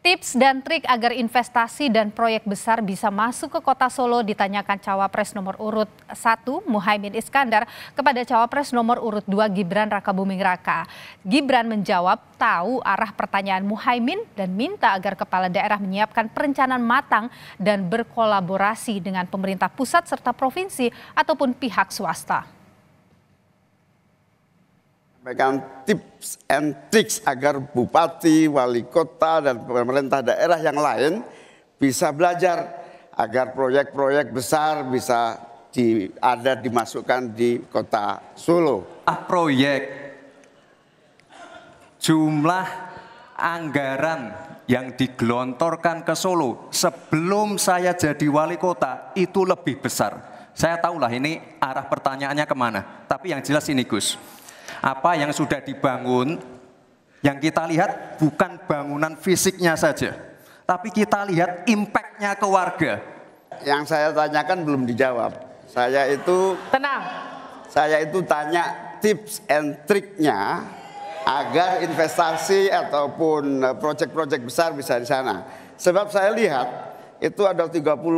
Tips dan trik agar investasi dan proyek besar bisa masuk ke kota Solo ditanyakan Cawapres nomor urut 1 Muhaimin Iskandar kepada Cawapres nomor urut 2 Gibran Rakabuming Raka. Gibran menjawab tahu arah pertanyaan Muhaimin dan minta agar kepala daerah menyiapkan perencanaan matang dan berkolaborasi dengan pemerintah pusat serta provinsi ataupun pihak swasta. Sampaikan tips and tricks agar bupati, wali kota, dan pemerintah daerah yang lain bisa belajar agar proyek-proyek besar bisa dimasukkan di kota Solo. Proyek, jumlah anggaran yang digelontorkan ke Solo sebelum saya jadi wali kota itu lebih besar. Saya tahulah ini arah pertanyaannya kemana, tapi yang jelas ini Gus. Apa yang sudah dibangun, yang kita lihat bukan bangunan fisiknya saja, tapi kita lihat impact-nya ke warga. Yang saya tanyakan belum dijawab. Saya itu tanya tips and triknya agar investasi ataupun proyek-proyek besar bisa di sana. Sebab saya lihat itu ada 32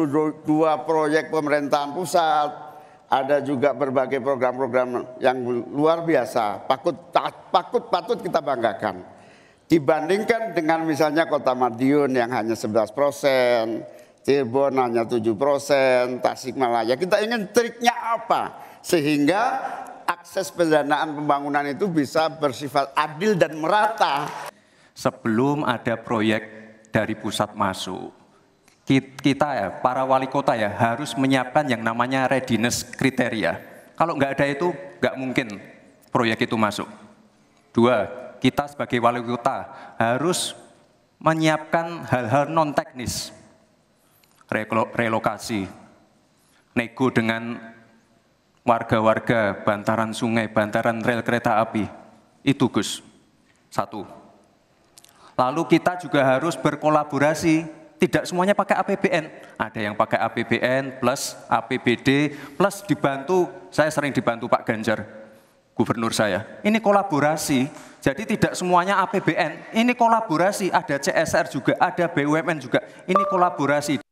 proyek pemerintahan pusat. Ada juga berbagai program-program yang luar biasa, patut kita banggakan. Dibandingkan dengan misalnya Kota Madiun yang hanya 11%, Cirebon hanya 7%, Tasikmalaya. Kita ingin triknya apa? Sehingga akses pendanaan pembangunan itu bisa bersifat adil dan merata. Sebelum ada proyek dari pusat masuk, kita ya, para wali kota ya harus menyiapkan yang namanya readiness kriteria. Kalau nggak ada itu, nggak mungkin proyek itu masuk. 2, kita sebagai wali kota harus menyiapkan hal-hal non teknis, relokasi, nego dengan warga-warga bantaran sungai, bantaran rel kereta api, itu Gus. 1. Lalu kita juga harus berkolaborasi. Tidak semuanya pakai APBN, ada yang pakai APBN plus APBD plus dibantu, saya sering dibantu Pak Ganjar, gubernur saya. Ini kolaborasi, jadi tidak semuanya APBN, ini kolaborasi, ada CSR juga, ada BUMN juga, ini kolaborasi.